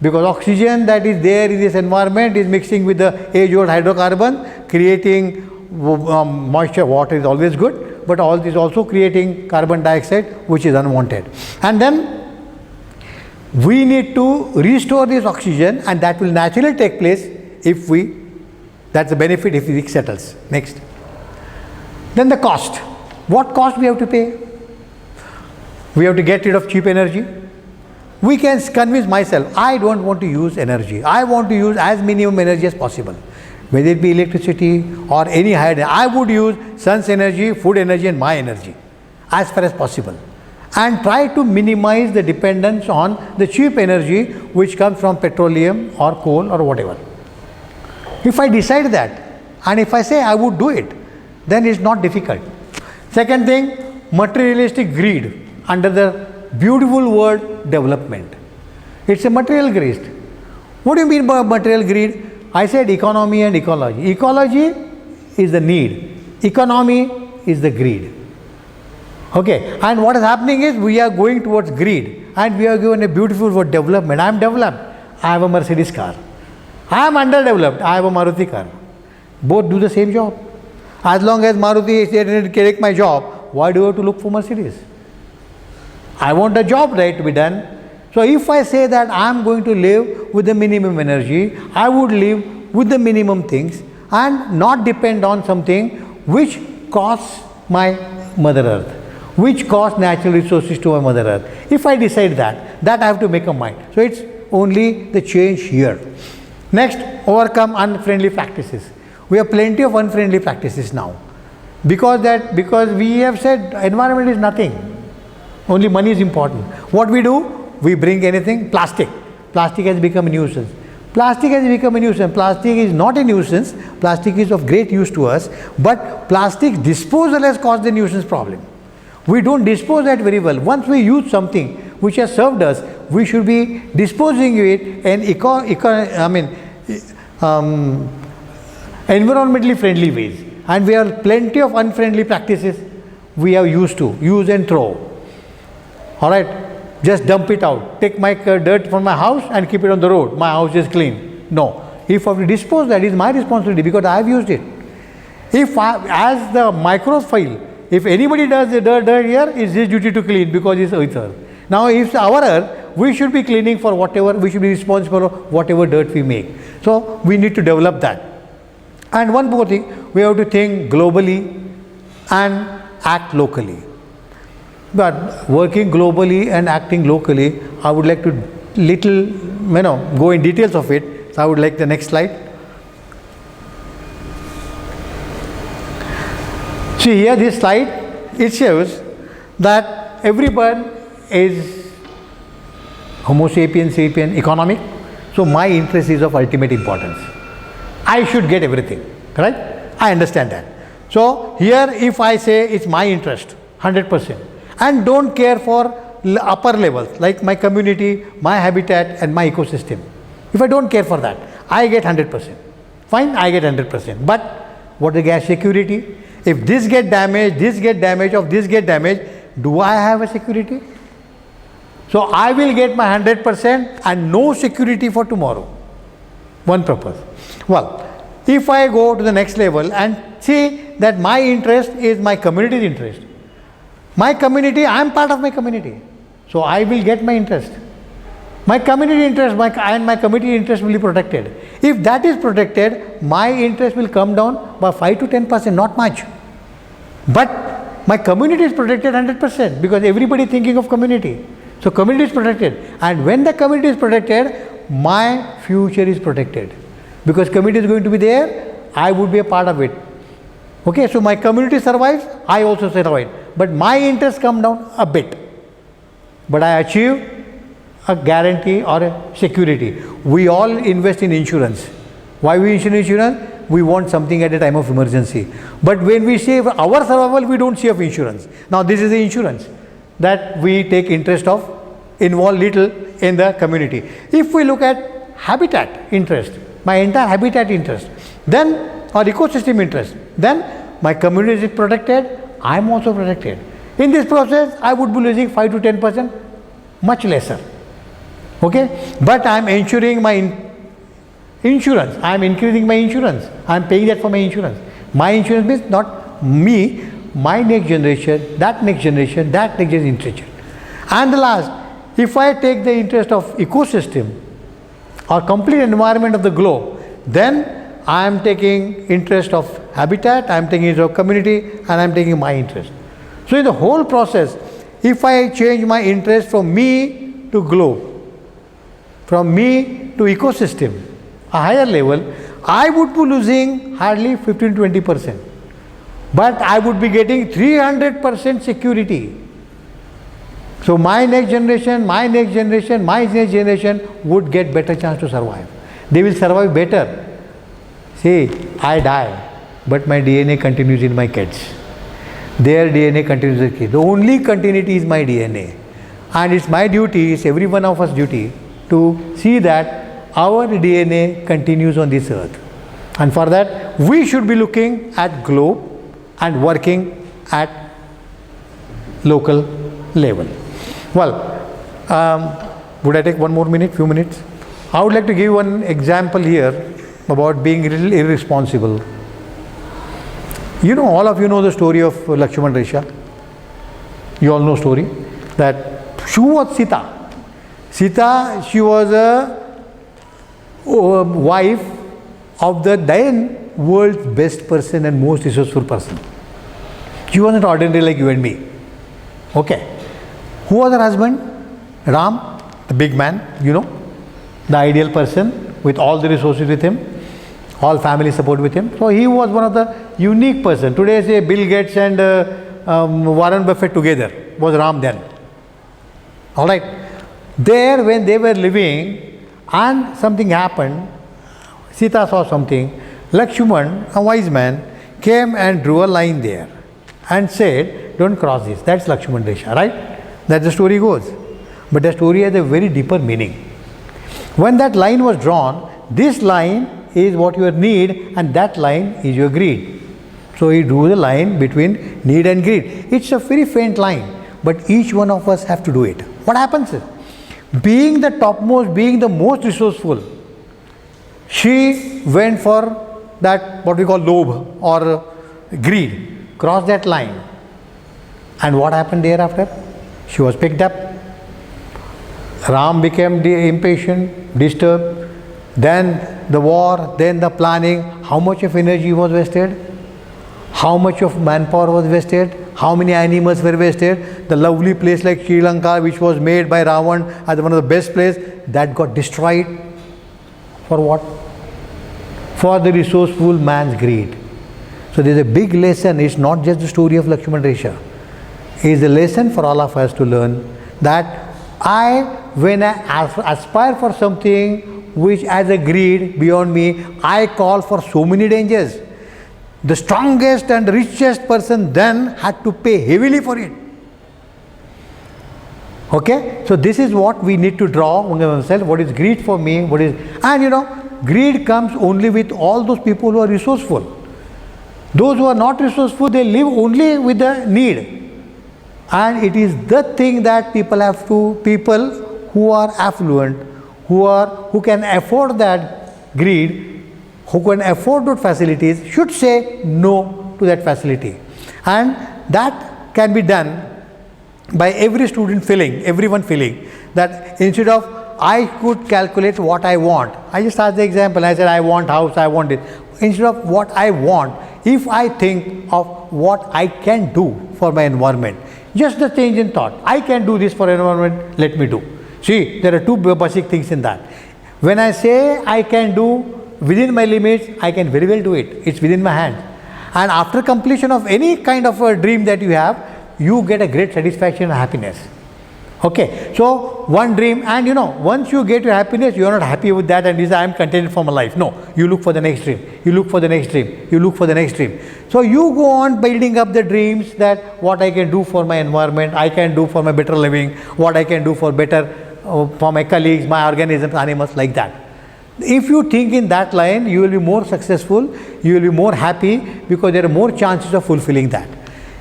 because oxygen that is there in this environment is mixing with the age-old hydrocarbon, creating moisture. Water is always good, but all this also creating carbon dioxide, which is unwanted. And then we need to restore this oxygen, and that will naturally take place if we. That's the benefit if it settles. Next. Then the cost. What cost we have to pay? We have to get rid of cheap energy. We can convince myself, I don't want to use energy. I want to use as minimum energy as possible. Whether it be electricity or any higher, I would use sun's energy, food energy and my energy as far as possible. And try to minimize the dependence on the cheap energy which comes from petroleum or coal or whatever. If I decide that and if I say I would do it, then it's not difficult. Second thing, materialistic greed under the beautiful word development. It's a material greed. What do you mean by material greed? I said economy and ecology. Ecology is the need. Economy is the greed. Okay, and what is happening is we are going towards greed and we are given a beautiful word development. I am developed. I have a Mercedes car. I am underdeveloped. I have a Maruti car. Both do the same job. As long as Maruti is there to take my job, why do I have to look for Mercedes? I want a job right to be done. So if I say that I am going to live with the minimum energy, I would live with the minimum things and not depend on something which costs my Mother Earth, which costs natural resources to my Mother Earth. If I decide that I have to make a mind. So it's only the change here. Next, overcome unfriendly practices. We have plenty of unfriendly practices now. Because we have said environment is nothing. Only money is important. What we do? We bring anything, plastic. Plastic has become a nuisance. Plastic has become a nuisance. Plastic is not a nuisance. Plastic is of great use to us. But plastic disposal has caused the nuisance problem. We don't dispose that very well. Once we use something which has served us, we should be disposing it in environmentally friendly ways. And we have plenty of unfriendly practices we have used to use and throw. All right. Just dump it out. Take my dirt from my house and keep it on the road. My house is clean. No. If I have to dispose that, is my responsibility because I have used it. If as the microphile, if anybody does the dirt here, it's his duty to clean because it's earth. Now, if it's our earth, we should be cleaning for whatever, we should be responsible for whatever dirt we make. So, we need to develop that. And one more thing, we have to think globally and act locally. But working globally and acting locally, I would like to go in details of it. So I would like the next slide. See here, this slide, it shows that everyone is Homo sapiens sapien economic. So my interest is of ultimate importance. I should get everything, correct? I understand that. So here, if I say it's my interest, 100%. And don't care for upper levels like my community, my habitat and my ecosystem. If I don't care for that, I get 100%. Fine, I get 100%. But what is gas security? If this get damaged, or this get damaged, do I have a security? So I will get my 100% and no security for tomorrow. One purpose. Well, if I go to the next level and see that my interest is my community's interest. My community, I am part of my community. So I will get my interest. My community interest and my community interest will be protected. If that is protected, my interest will come down by 5 to 10%, not much. But my community is protected 100% because everybody is thinking of community. So community is protected. And when the community is protected, my future is protected. Because community is going to be there, I would be a part of it. Okay, so my community survives, I also survive. But my interest come down a bit. But I achieve a guarantee or a security. We all invest in insurance. Why we invest in insurance? We want something at a time of emergency. But when we say our survival, we don't see of insurance. Now this is the insurance that we take interest of, involve little in the community. If we look at habitat interest, my entire habitat interest, then or ecosystem interest, then my community is protected, I am also protected. In this process, I would be losing 5 to 10%, much lesser. Okay, but I am ensuring my insurance, I am increasing my insurance, I am paying that for my insurance. My insurance means not me, my next generation, that next generation, that next generation. And the last, if I take the interest of ecosystem or complete environment of the globe, then I am taking interest of habitat, I am taking interest of community, and I am taking my interest. So in the whole process, if I change my interest from me to globe, from me to ecosystem, a higher level, I would be losing hardly 15-20%. But I would be getting 300% security. So my next generation, my next generation, my next generation would get better chance to survive. They will survive better. See, I die, but my DNA continues in my kids. Their DNA continues in the kids. The only continuity is my DNA. And it's my duty, it's every one of us duty to see that our DNA continues on this earth. And for that, we should be looking at globe and working at local level. Well, would I take one more minute, few minutes? I would like to give one example here about being a little irresponsible. You know, all of you know the story of Lakshman Resha. You all know story that who was Sita? Sita, she was a wife of the then world's best person and most resourceful person. She wasn't ordinary like you and me. Okay. Who was her husband? Ram, the big man, you know, the ideal person with all the resources with him, all family support with him. So he was one of the unique person. Today say Bill Gates and Warren Buffett together was Ram then. All right. There when they were living and something happened, Sita saw something, Lakshman, a wise man, came and drew a line there and said, don't cross this. That's Lakshman Resha, right? That the story goes. But the story has a very deeper meaning. When that line was drawn, this line is what you need and that line is your greed. So he drew the line between need and greed. It's a very faint line, but each one of us have to do it. What happens is, being the topmost, being the most resourceful, she went for that what we call lobh or greed, crossed that line. And what happened thereafter? She was picked up. Ram became impatient, disturbed. Then the war, then the planning. How much of energy was wasted? How much of manpower was wasted? How many animals were wasted? The lovely place like Sri Lanka, which was made by Ravan as one of the best places, that got destroyed. For what? For the resourceful man's greed. So there is a big lesson. It's not just the story of Lakshman Resha. It is a lesson for all of us to learn that when I aspire for something which as a greed beyond me, I call for so many dangers. The strongest and richest person then had to pay heavily for it. Okay? So this is what we need to draw on ourselves. What is greed for me? What is, and you know, greed comes only with all those people who are resourceful. Those who are not resourceful, they live only with the need. And it is the thing that people who are affluent, who can afford that greed, who can afford those facilities, should say no to that facility. And that can be done by every student everyone feeling that instead of I could calculate what I want. I just asked the example, I said I want house, I want it. Instead of what I want, if I think of what I can do for my environment, just the change in thought, I can do this for environment, let me do. See, there are two basic things in that. When I say I can do within my limits, I can very well do it. It's within my hand. And after completion of any kind of a dream that you have, you get a great satisfaction and happiness. Okay, so one dream, and you know, once you get your happiness, you are not happy with that and you say, I am contented for my life. No, you look for the next dream, you look for the next dream, you look for the next dream. So you go on building up the dreams that what I can do for my environment, I can do for my better living, what I can do for better for my colleagues, my organisms, animals, like that. If you think in that line, you will be more successful, you will be more happy, because there are more chances of fulfilling that.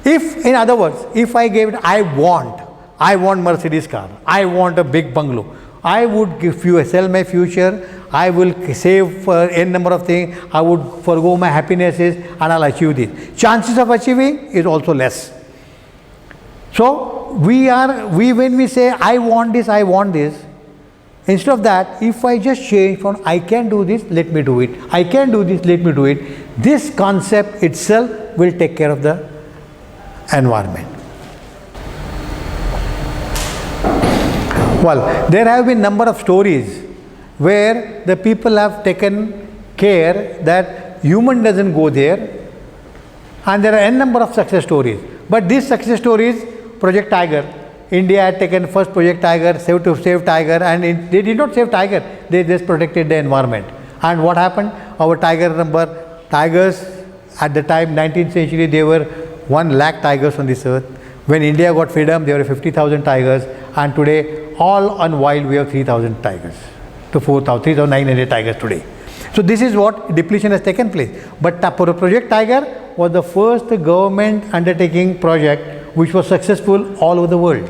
If, in other words, if I gave it, I want Mercedes car, I want a big bungalow, I would give you sell my future, I will save for n number of things, I would forgo my happinesses, and I'll achieve this. Chances of achieving is also less. So when we say I want this, instead of that, if I just change from I can do this, let me do it, I can do this, let me do it, this concept itself will take care of the environment. Well, there have been number of stories where the people have taken care that human doesn't go there, and there are n number of success stories. But these success stories, Project Tiger, India had taken first Project Tiger, save Tiger, and they did not save Tiger, they just protected the environment. And what happened? Our tigers at the time, 19th century, there were 1 lakh tigers on this earth. When India got freedom, there were 50,000 tigers, and today, all on wild, we have 3,000 tigers to 3,900 tigers today. So this is what depletion has taken place. But Project Tiger was the first government undertaking project which was successful all over the world.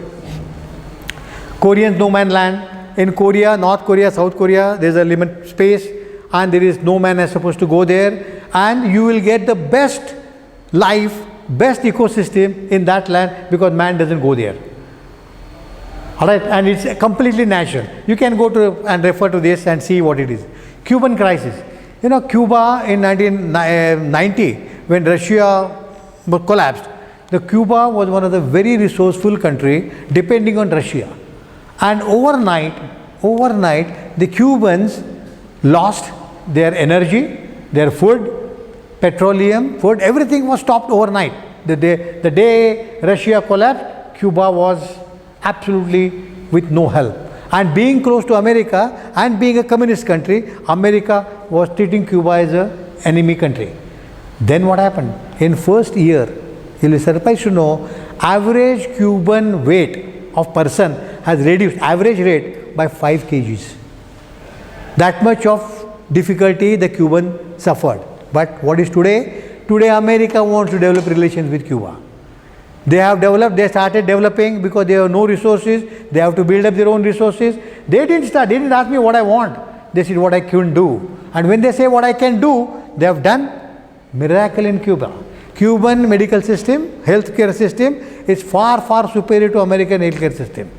Korean no man land. In Korea, North Korea, South Korea, there is a limit space, and there is no man is supposed to go there, and you will get the best life, best ecosystem in that land, because man doesn't go there. Alright, and it's completely natural. You can go to and refer to this and see what it is. Cuban crisis. You know, Cuba in 1990, when Russia collapsed, the Cuba was one of the very resourceful country depending on Russia. And overnight, the Cubans lost their energy, their food, petroleum, food, everything was stopped overnight. The day Russia collapsed, Cuba was absolutely with no help. And being close to America and being a communist country, America was treating Cuba as an enemy country. Then what happened? In first year, you'll be surprised to know, average Cuban weight of person has reduced, average rate, by 5 kgs. That much of difficulty the Cuban suffered. But what is today? Today America wants to develop relations with Cuba. They started developing because they have no resources, they have to build up their own resources. They didn't ask me what I want, they said what I can do. And when they say what I can do, they have done miracle in Cuba. Cuban medical system, healthcare system is far, far superior to American healthcare system.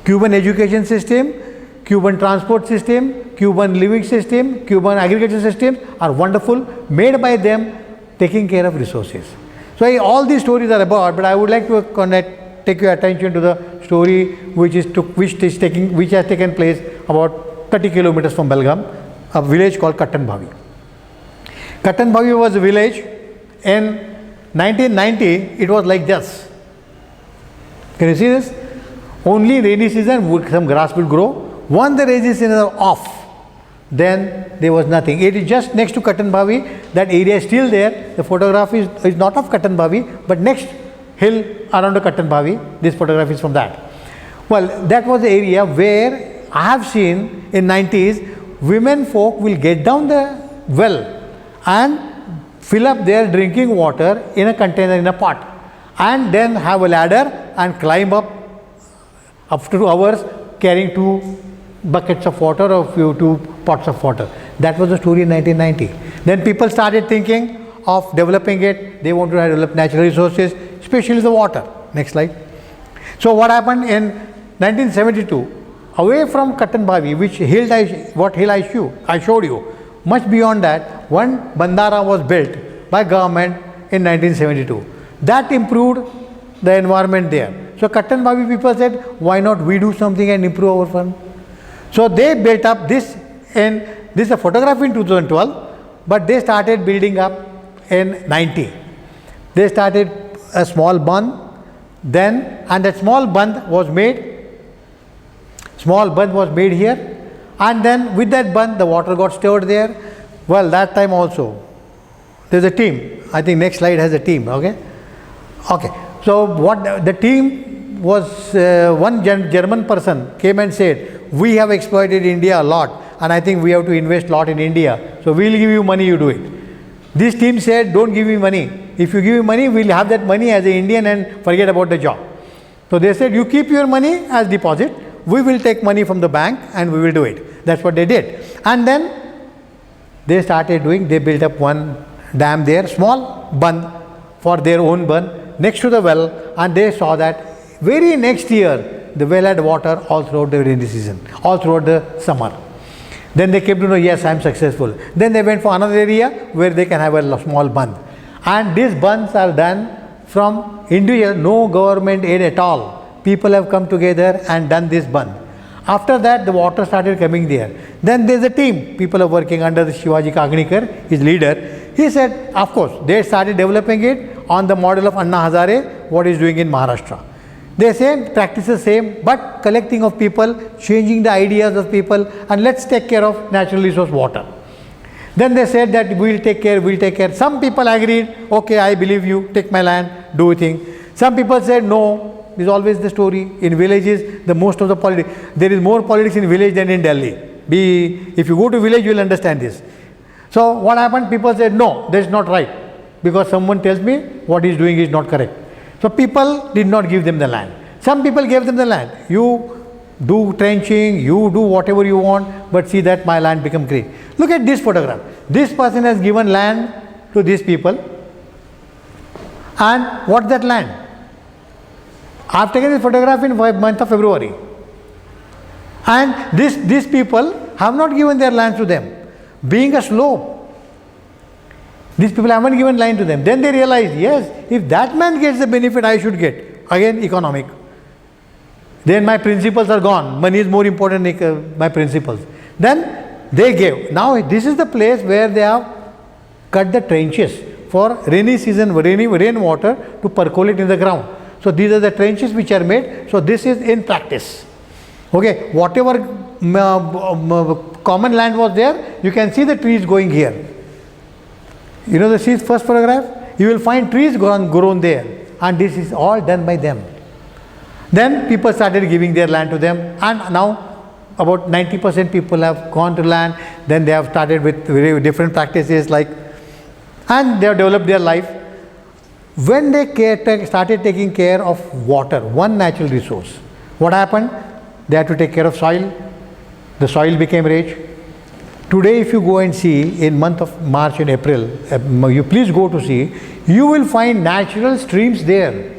Cuban education system, Cuban transport system, Cuban living system, Cuban agriculture system are wonderful, made by them, taking care of resources. So all these stories are about, but I would like to take your attention to the story which has taken place about 30 kilometers from Belgaum, a village called Kattanbhavi. Kattanbhavi was a village. In 1990, it was like this. Can you see this? Only rainy season, some grass will grow. Once the rainy season is off, then there was nothing. It is just next to Kattanbhavi. That area is still there. The photograph is not of Kattanbhavi, but next hill around the Kattanbhavi. This photograph is from that. Well, that was the area where I have seen in 90s, women folk will get down the well and fill up their drinking water in a container, in a pot, and then have a ladder and climb up after 2 hours carrying 2 buckets of water or 2 pots of water. That was the story in 1990. Then people started thinking of developing it. They want to develop natural resources, especially the water. Next slide. So what happened in 1972, away from Kattanbhavi, what hill I showed you, much beyond that, one bandara was built by government in 1972. That improved the environment there. So Kattanbhavi people said, why not we do something and improve our fund? So they built up this, and this is a photograph in 2012, but they started building up in 90. They started a small bund, then, and that small bund was made here, and then with that bund the water got stored there. Well, that time also there's a team. I think next slide has a team. Okay. So what the team was one German person came and said, we have exploited India a lot and I think we have to invest a lot in India. So we'll give you money, you do it. This team said, don't give me money. If you give me money, we'll have that money as an Indian and forget about the job. So they said, you keep your money as deposit. We will take money from the bank and we will do it. That's what they did. And then they started doing, they built up one dam there, small bund for their own bund next to the well, and they saw that very next year the well had water all throughout the rainy season, all throughout the summer. Then they came to know, yes, I am successful. Then they went for another area where they can have a small bund. And these bunds are done from individual, no government aid at all. People have come together and done this bund. After that, the water started coming there. Then there is a team. People are working under the Shivaji Kagnikar, his leader. He said, of course, they started developing it on the model of Anna Hazare, what he is doing in Maharashtra. They say practices same, but collecting of people, changing the ideas of people, and let's take care of natural resource water. Then they said that we'll take care. Some people agreed, okay, I believe you, take my land, do a thing. Some people said no. This is always the story. In villages, most of the politics, there is more politics in village than in Delhi. If you go to village, you will understand this. So what happened? People said no, that's not right, because someone tells me what he is doing is not correct. So people did not give them the land. Some people gave them the land. You do trenching, you do whatever you want, but see that my land become great. Look at this photograph. This person has given land to these people. And what's that land? I have taken this photograph in month of February. And these people have not given their land to them. Being a slope, these people haven't given land to them. Then they realized, yes, if that man gets the benefit, I should get. Again, economic. Then my principles are gone. Money is more important than my principles. Then they gave. Now this is the place where they have cut the trenches for rainy season, rain water to percolate in the ground. So these are the trenches which are made. So this is in practice. Okay, whatever common land was there, you can see the trees going here. You know the first photograph? You will find trees grown there, and this is all done by them. Then people started giving their land to them, and now about 90% people have gone to land. Then they have started with very different practices and they have developed their life. When they started taking care of water, one natural resource, what happened? They had to take care of soil. The soil became rich. Today, if you go and see in month of March and April, you please go to see, you will find natural streams there.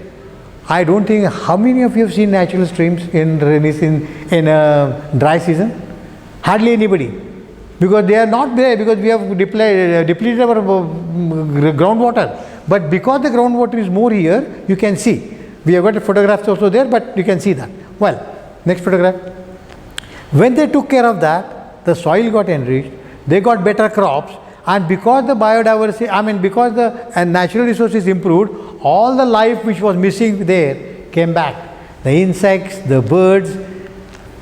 I don't think, how many of you have seen natural streams in dry season? Hardly anybody. Because they are not there, because we have depleted our groundwater. But because the groundwater is more here, you can see. We have got photographs also there, but you can see that. Well, next photograph. When they took care of that, the soil got enriched, they got better crops, and because the biodiversity, because the natural resources improved, all the life which was missing there came back. The insects, the birds.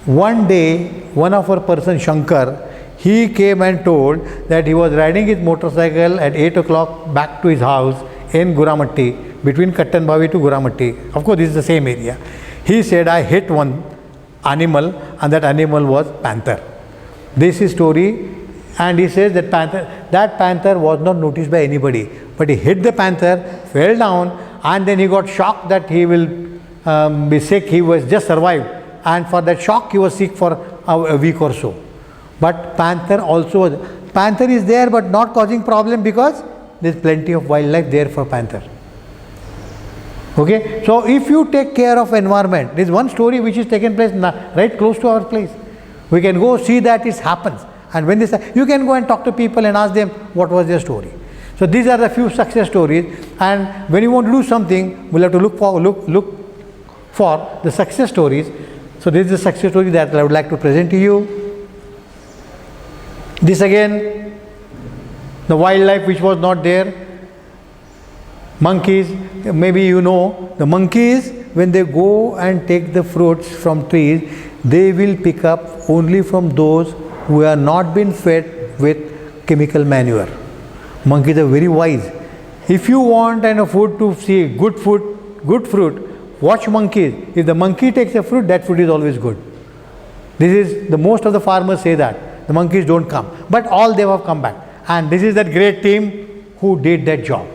One day, one of our person, Shankar, he came and told that he was riding his motorcycle at 8 o'clock back to his house in Guramatti, between Kattanbavi to Guramatti. Of course, this is the same area. He said, I hit one animal, and that animal was panther. This is his story, and he says that panther was not noticed by anybody, but he hit the panther, fell down, and then he got shocked that he will be sick. He was just survived, and for that shock he was sick for a week or so. But panther is there, but not causing problem, because there is plenty of wildlife there for panther. Okay, so if you take care of environment, there is one story which is taken place right close to our place. We can go see that it happens, and when this, you can go and talk to people and ask them what was their story. So these are the few success stories, and when you want to do something, we'll have to look for the success stories. So this is the success story that I would like to present to you. This again, the wildlife which was not there. Monkeys, maybe you know, the monkeys, when they go and take the fruits from trees, they will pick up only from those who have not been fed with chemical manure. Monkeys are very wise. If you want food to see good fruit, watch monkeys. If the monkey takes a fruit, that fruit is always good. This is the most of the farmers say that the monkeys don't come, but all they have come back. And this is that great team who did that job.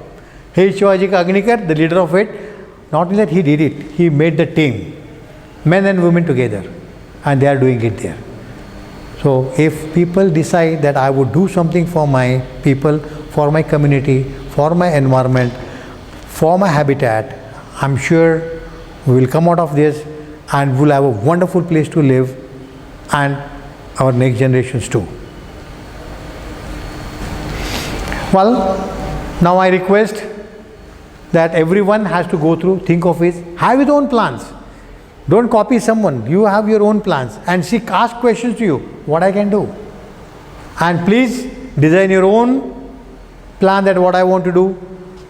He is Shivaji Agnikar, the leader of it. Not only that he did it, he made the team, men and women together, and they are doing it there. So if people decide that I would do something for my people, for my community, for my environment, for my habitat, I'm sure we will come out of this and we'll have a wonderful place to live, and our next generations too. Well, now I request that everyone has to go through, think of it, have his own plans. Don't copy someone. You have your own plans and ask questions to you, what I can do. And please design your own plan, that what I want to do.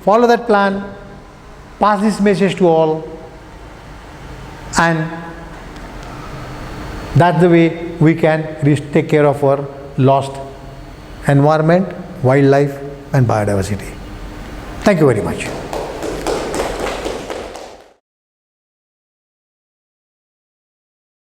Follow that plan. Pass this message to all. And that's the way we can take care of our lost environment, wildlife and biodiversity. Thank you very much.